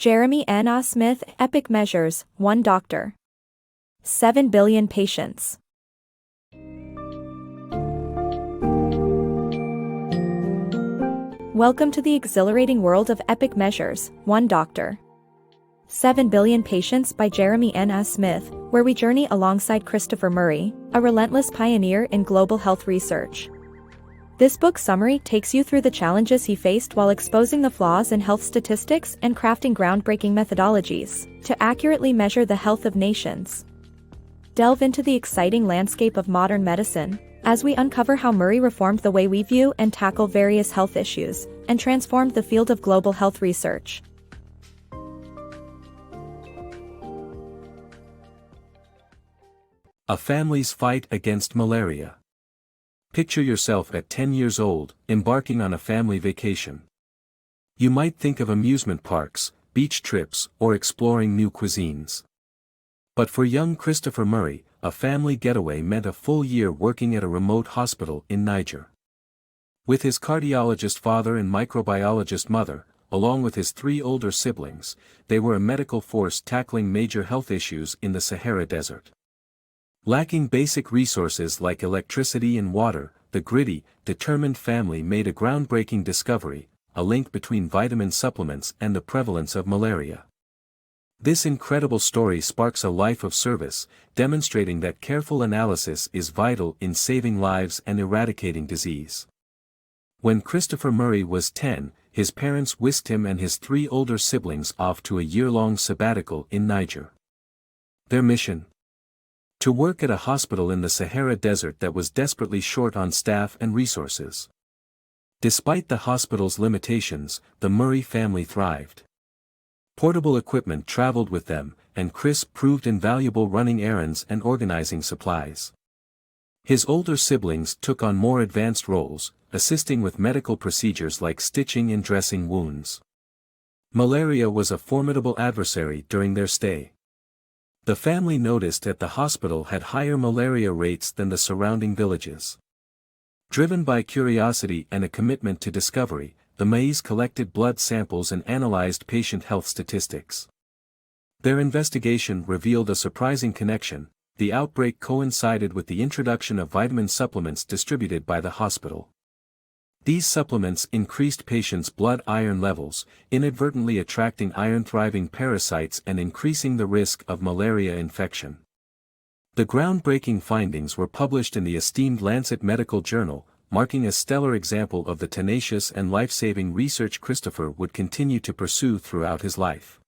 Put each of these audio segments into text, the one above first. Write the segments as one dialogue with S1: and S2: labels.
S1: JeremyNSmith, Epic Measures, 1 Doctor. 7 billion patients. Welcome to the exhilarating world of Epic Measures, 1 Doctor. 7 billion patients by JeremyNSmith, where we journey alongside Christopher Murray, a relentless pioneer in global health research. This book summary takes you through the challenges he faced while exposing the flaws in health statistics and crafting groundbreaking methodologies to accurately measure the health of nations. Delve into the exciting landscape of modern medicine as we uncover how Murray reformed the way we view and tackle various health issues and transformed the field of global health research.
S2: A family's fight against malaria. Picture yourself at 10 years old, embarking on a family vacation. You might think of amusement parks, beach trips, or exploring new cuisines. But for young Christopher Murray, a family getaway meant a full year working at a remote hospital in Niger. With his cardiologist father and microbiologist mother, along with his 3 older siblings, they were a medical force tackling major health issues in the Sahara Desert. Lacking basic resources like electricity and water, the gritty, determined family made a groundbreaking discovery, a link between vitamin supplements and the prevalence of malaria. This incredible story sparks a life of service, demonstrating that careful analysis is vital in saving lives and eradicating disease. When Christopher Murray was 10, his parents whisked him and his 3 older siblings off to a year-long sabbatical in Niger. Their mission? To work at a hospital in the Sahara Desert that was desperately short on staff and resources. Despite the hospital's limitations, the Murray family thrived. Portable equipment traveled with them, and Chris proved invaluable running errands and organizing supplies. His older siblings took on more advanced roles, assisting with medical procedures like stitching and dressing wounds. Malaria was a formidable adversary during their stay. The family noticed that the hospital had higher malaria rates than the surrounding villages. Driven by curiosity and a commitment to discovery, the Mays collected blood samples and analyzed patient health statistics. Their investigation revealed a surprising connection: the outbreak coincided with the introduction of vitamin supplements distributed by the hospital. These supplements increased patients' blood iron levels, inadvertently attracting iron-thriving parasites and increasing the risk of malaria infection. The groundbreaking findings were published in the esteemed Lancet Medical Journal, marking a stellar example of the tenacious and life-saving research Christopher would continue to pursue throughout his life.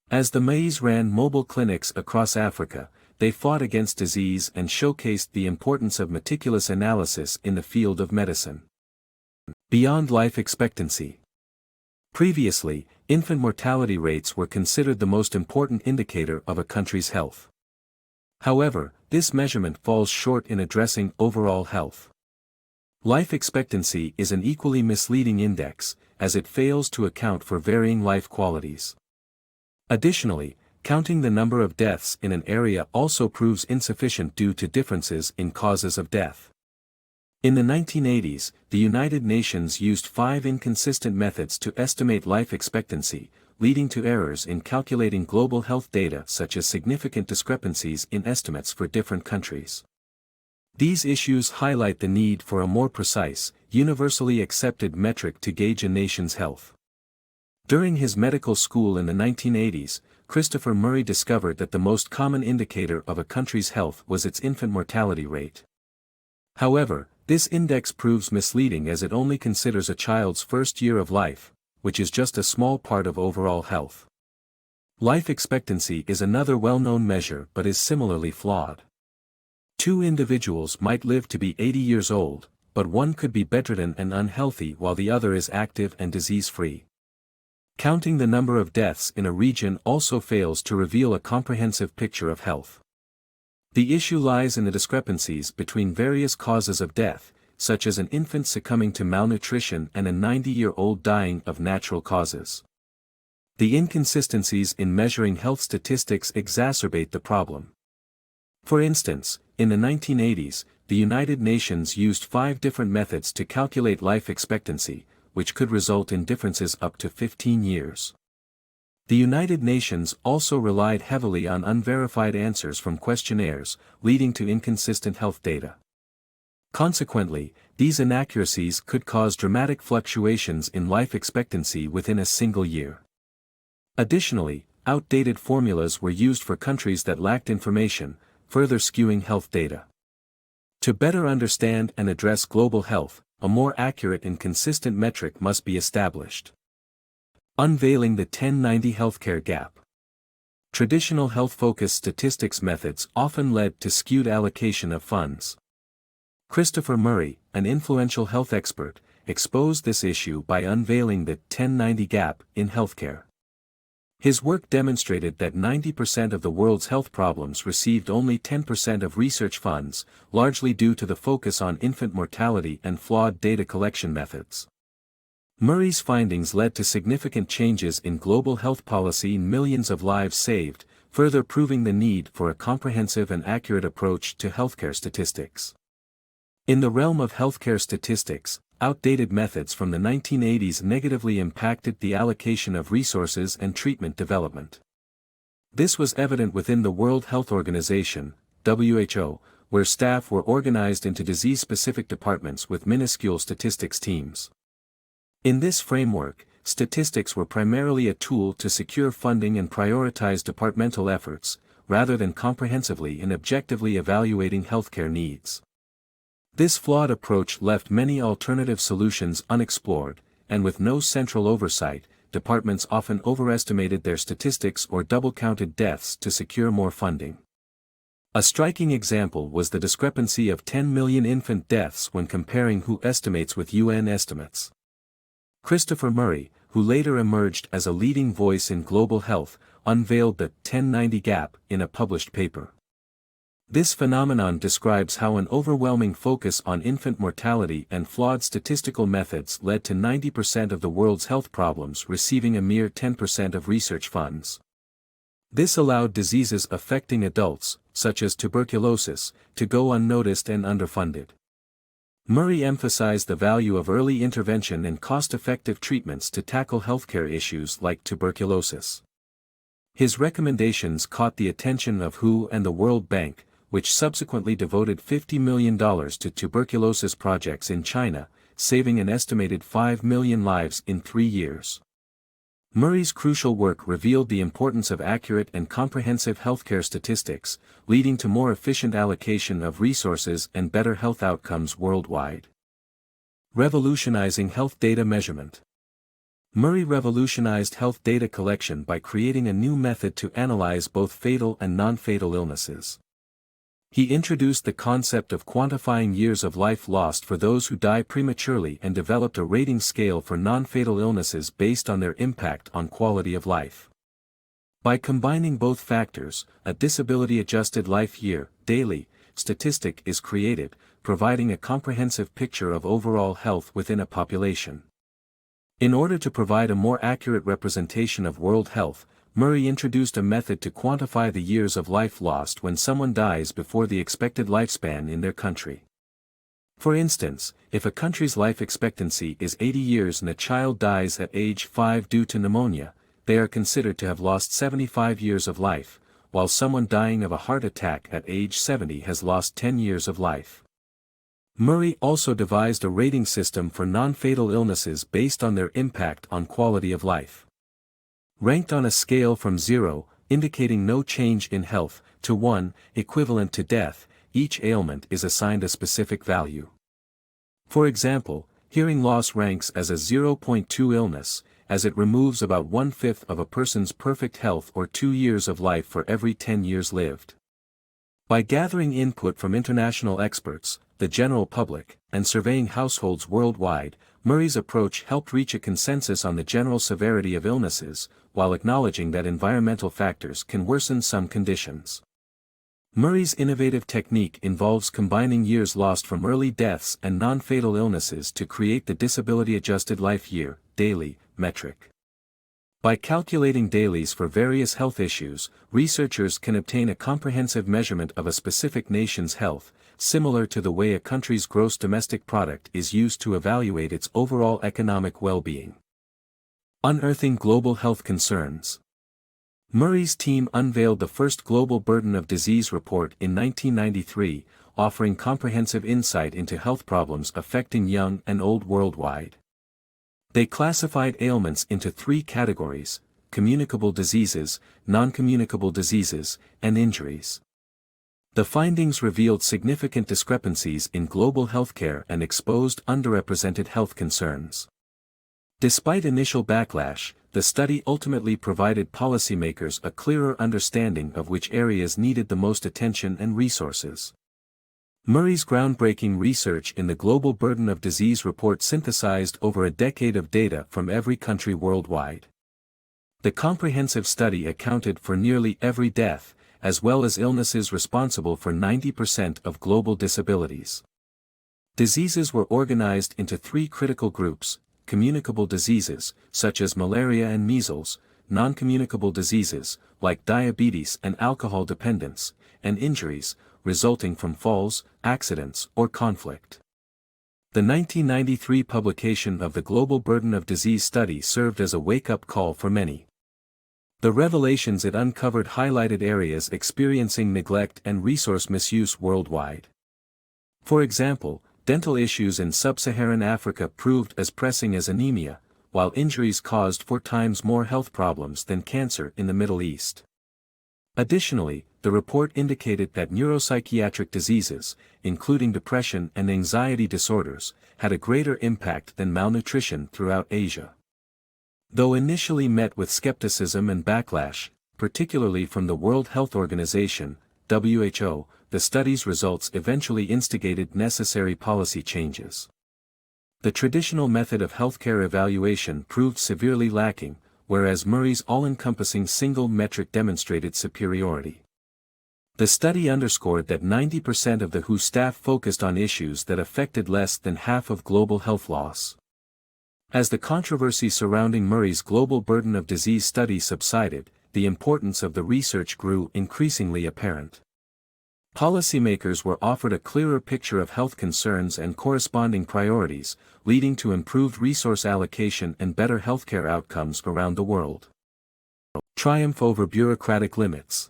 S2: As the Mays ran mobile clinics across Africa, they fought against disease and showcased the importance of meticulous analysis in the field of medicine. Beyond life expectancy. Previously, infant mortality rates were considered the most important indicator of a country's health. However, this measurement falls short in addressing overall health. Life expectancy is an equally misleading index, as it fails to account for varying life qualities. Additionally, counting the number of deaths in an area also proves insufficient due to differences in causes of death. In the 1980s, the United Nations used 5 inconsistent methods to estimate life expectancy, leading to errors in calculating global health data such as significant discrepancies in estimates for different countries. These issues highlight the need for a more precise, universally accepted metric to gauge a nation's health. During his medical school in the 1980s, Christopher Murray discovered that the most common indicator of a country's health was its infant mortality rate. However, this index proves misleading as it only considers a child's first year of life, which is just a small part of overall health. Life expectancy is another well-known measure but is similarly flawed. 2 individuals might live to be 80 years old, but one could be bedridden and unhealthy while the other is active and disease-free. Counting the number of deaths in a region also fails to reveal a comprehensive picture of health. The issue lies in the discrepancies between various causes of death, such as an infant succumbing to malnutrition and a 90-year-old dying of natural causes. The inconsistencies in measuring health statistics exacerbate the problem. For instance, in the 1980s, the United Nations used 5 different methods to calculate life expectancy, which could result in differences up to 15 years. The United Nations also relied heavily on unverified answers from questionnaires, leading to inconsistent health data. Consequently, these inaccuracies could cause dramatic fluctuations in life expectancy within a single year. Additionally, outdated formulas were used for countries that lacked information, further skewing health data. To better understand and address global health, a more accurate and consistent metric must be established. Unveiling the 1090 healthcare gap. Traditional health-focused statistics methods often led to skewed allocation of funds. Christopher Murray, an influential health expert, exposed this issue by unveiling the 1090 gap in healthcare. His work demonstrated that 90% of the world's health problems received only 10% of research funds, largely due to the focus on infant mortality and flawed data collection methods. Murray's findings led to significant changes in global health policy and millions of lives saved, further proving the need for a comprehensive and accurate approach to healthcare statistics. In the realm of healthcare statistics, outdated methods from the 1980s negatively impacted the allocation of resources and treatment development. This was evident within the World Health Organization, WHO, where staff were organized into disease-specific departments with minuscule statistics teams. In this framework, statistics were primarily a tool to secure funding and prioritize departmental efforts, rather than comprehensively and objectively evaluating healthcare needs. This flawed approach left many alternative solutions unexplored, and with no central oversight, departments often overestimated their statistics or double-counted deaths to secure more funding. A striking example was the discrepancy of 10 million infant deaths when comparing WHO estimates with UN estimates. Christopher Murray, who later emerged as a leading voice in global health, unveiled the 1090 gap in a published paper. This phenomenon describes how an overwhelming focus on infant mortality and flawed statistical methods led to 90% of the world's health problems receiving a mere 10% of research funds. This allowed diseases affecting adults, such as tuberculosis, to go unnoticed and underfunded. Murray emphasized the value of early intervention and cost-effective treatments to tackle healthcare issues like tuberculosis. His recommendations caught the attention of WHO and the World Bank, which subsequently devoted $50 million to tuberculosis projects in China, saving an estimated 5 million lives in 3 years. Murray's crucial work revealed the importance of accurate and comprehensive healthcare statistics, leading to more efficient allocation of resources and better health outcomes worldwide. Revolutionizing health data measurement. Murray revolutionized health data collection by creating a new method to analyze both fatal and non-fatal illnesses. He introduced the concept of quantifying years of life lost for those who die prematurely and developed a rating scale for non-fatal illnesses based on their impact on quality of life. By combining both factors, a disability-adjusted life year, daily, statistic is created, providing a comprehensive picture of overall health within a population. In order to provide a more accurate representation of world health, Murray introduced a method to quantify the years of life lost when someone dies before the expected lifespan in their country. For instance, if a country's life expectancy is 80 years and a child dies at age 5 due to pneumonia, they are considered to have lost 75 years of life, while someone dying of a heart attack at age 70 has lost 10 years of life. Murray also devised a rating system for non-fatal illnesses based on their impact on quality of life. Ranked on a scale from 0, indicating no change in health, to 1, equivalent to death, each ailment is assigned a specific value. For example, hearing loss ranks as a 0.2 illness, as it removes about 1/5 of a person's perfect health or 2 years of life for every 10 years lived. By gathering input from international experts, the general public, and surveying households worldwide, Murray's approach helped reach a consensus on the general severity of illnesses, while acknowledging that environmental factors can worsen some conditions. Murray's innovative technique involves combining years lost from early deaths and non-fatal illnesses to create the disability-adjusted life year, daily, metric. By calculating dailies for various health issues, researchers can obtain a comprehensive measurement of a specific nation's health, similar to the way a country's gross domestic product is used to evaluate its overall economic well-being. Unearthing global health concerns. Murray's team unveiled the first global burden of disease report in 1993, offering comprehensive insight into health problems affecting young and old worldwide. They classified ailments into 3 categories: communicable diseases, non-communicable diseases, and injuries. The findings revealed significant discrepancies in global healthcare and exposed underrepresented health concerns. Despite initial backlash, the study ultimately provided policymakers a clearer understanding of which areas needed the most attention and resources. Murray's groundbreaking research in the Global Burden of Disease report synthesized over a decade of data from every country worldwide. The comprehensive study accounted for nearly every death, as well as illnesses responsible for 90% of global disabilities. Diseases were organized into 3 critical groups: communicable diseases, such as malaria and measles, non-communicable diseases, like diabetes and alcohol dependence, and injuries, resulting from falls, accidents, or conflict. The 1993 publication of the Global Burden of Disease study served as a wake-up call for many. The revelations it uncovered highlighted areas experiencing neglect and resource misuse worldwide. For example, dental issues in sub-Saharan Africa proved as pressing as anemia, while injuries caused 4 times more health problems than cancer in the Middle East. Additionally, the report indicated that neuropsychiatric diseases, including depression and anxiety disorders, had a greater impact than malnutrition throughout Asia. Though initially met with skepticism and backlash, particularly from the World Health Organization, WHO, the study's results eventually instigated necessary policy changes. The traditional method of healthcare evaluation proved severely lacking, whereas Murray's all-encompassing single metric demonstrated superiority. The study underscored that 90% of the WHO staff focused on issues that affected less than half of global health loss. As the controversy surrounding Murray's Global Burden of Disease study subsided, the importance of the research grew increasingly apparent. Policymakers were offered a clearer picture of health concerns and corresponding priorities, leading to improved resource allocation and better healthcare outcomes around the world. Triumph over bureaucratic limits.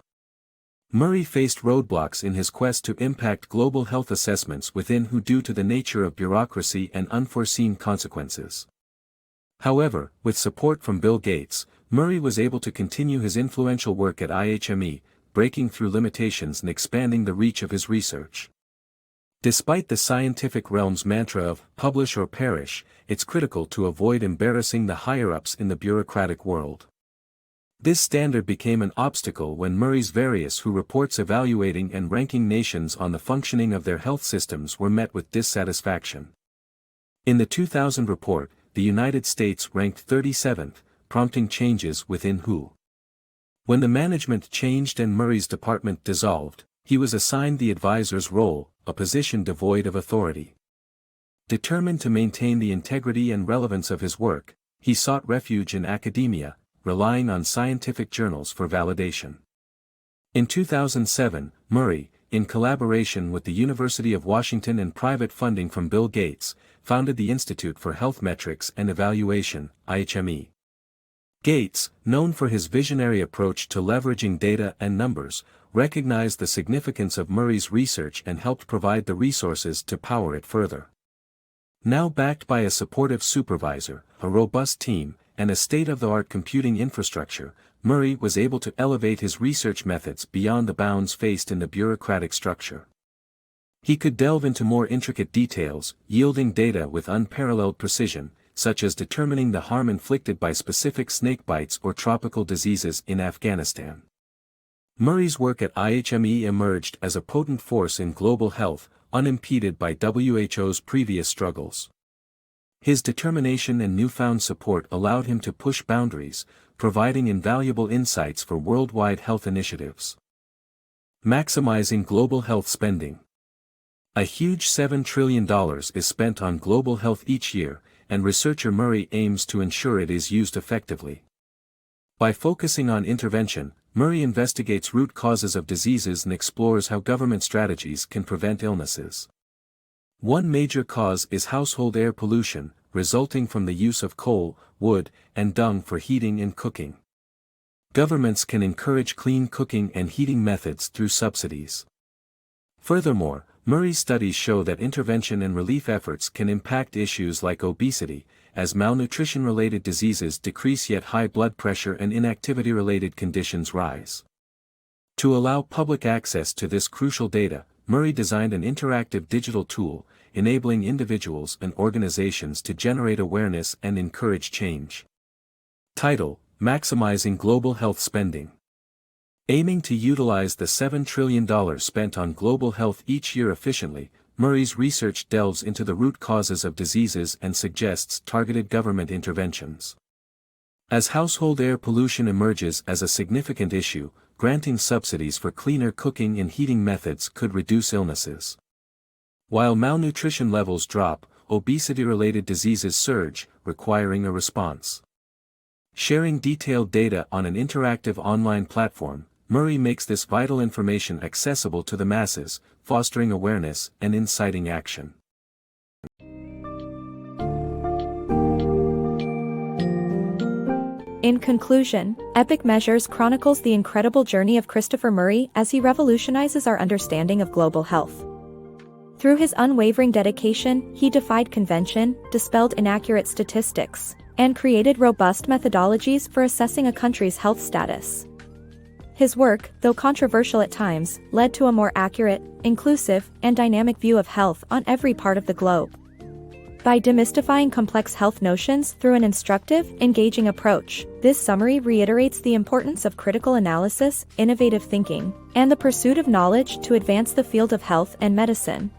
S2: Murray faced roadblocks in his quest to impact global health assessments within WHO due to the nature of bureaucracy and unforeseen consequences. However, with support from Bill Gates, Murray was able to continue his influential work at IHME, breaking through limitations and expanding the reach of his research. Despite the scientific realm's mantra of publish or perish, it's critical to avoid embarrassing the higher-ups in the bureaucratic world. This standard became an obstacle when Murray's various WHO reports evaluating and ranking nations on the functioning of their health systems were met with dissatisfaction. In the 2000 report, the United States ranked 37th, prompting changes within WHO. When the management changed and Murray's department dissolved, he was assigned the advisor's role, a position devoid of authority. Determined to maintain the integrity and relevance of his work, he sought refuge in academia, relying on scientific journals for validation. In 2007, Murray, in collaboration with the University of Washington and private funding from Bill Gates, founded the Institute for Health Metrics and Evaluation, IHME. Gates, known for his visionary approach to leveraging data and numbers, recognized the significance of Murray's research and helped provide the resources to power it further. Now backed by a supportive supervisor, a robust team, and a state-of-the-art computing infrastructure, Murray was able to elevate his research methods beyond the bounds faced in the bureaucratic structure. He could delve into more intricate details, yielding data with unparalleled precision, such as determining the harm inflicted by specific snake bites or tropical diseases in Afghanistan. Murray's work at IHME emerged as a potent force in global health, unimpeded by WHO's previous struggles. His determination and newfound support allowed him to push boundaries, providing invaluable insights for worldwide health initiatives. Maximizing global health spending. A huge $7 trillion is spent on global health each year, and researcher Murray aims to ensure it is used effectively. By focusing on intervention, Murray investigates root causes of diseases and explores how government strategies can prevent illnesses. One major cause is household air pollution, resulting from the use of coal, wood, and dung for heating and cooking. Governments can encourage clean cooking and heating methods through subsidies. Furthermore, Murray's studies show that intervention and relief efforts can impact issues like obesity, as malnutrition-related diseases decrease yet high blood pressure and inactivity-related conditions rise. To allow public access to this crucial data, Murray designed an interactive digital tool, enabling individuals and organizations to generate awareness and encourage change. Title: Maximizing Global Health Spending. Aiming to utilize the $7 trillion spent on global health each year efficiently, Murray's research delves into the root causes of diseases and suggests targeted government interventions. As household air pollution emerges as a significant issue, granting subsidies for cleaner cooking and heating methods could reduce illnesses. While malnutrition levels drop, obesity-related diseases surge, requiring a response. Sharing detailed data on an interactive online platform, Murray makes this vital information accessible to the masses, fostering awareness and inciting action.
S1: In conclusion, Epic Measures chronicles the incredible journey of Christopher Murray as he revolutionizes our understanding of global health. Through his unwavering dedication, he defied convention, dispelled inaccurate statistics, and created robust methodologies for assessing a country's health status. His work, though controversial at times, led to a more accurate, inclusive, and dynamic view of health on every part of the globe. By demystifying complex health notions through an instructive, engaging approach, this summary reiterates the importance of critical analysis, innovative thinking, and the pursuit of knowledge to advance the field of health and medicine.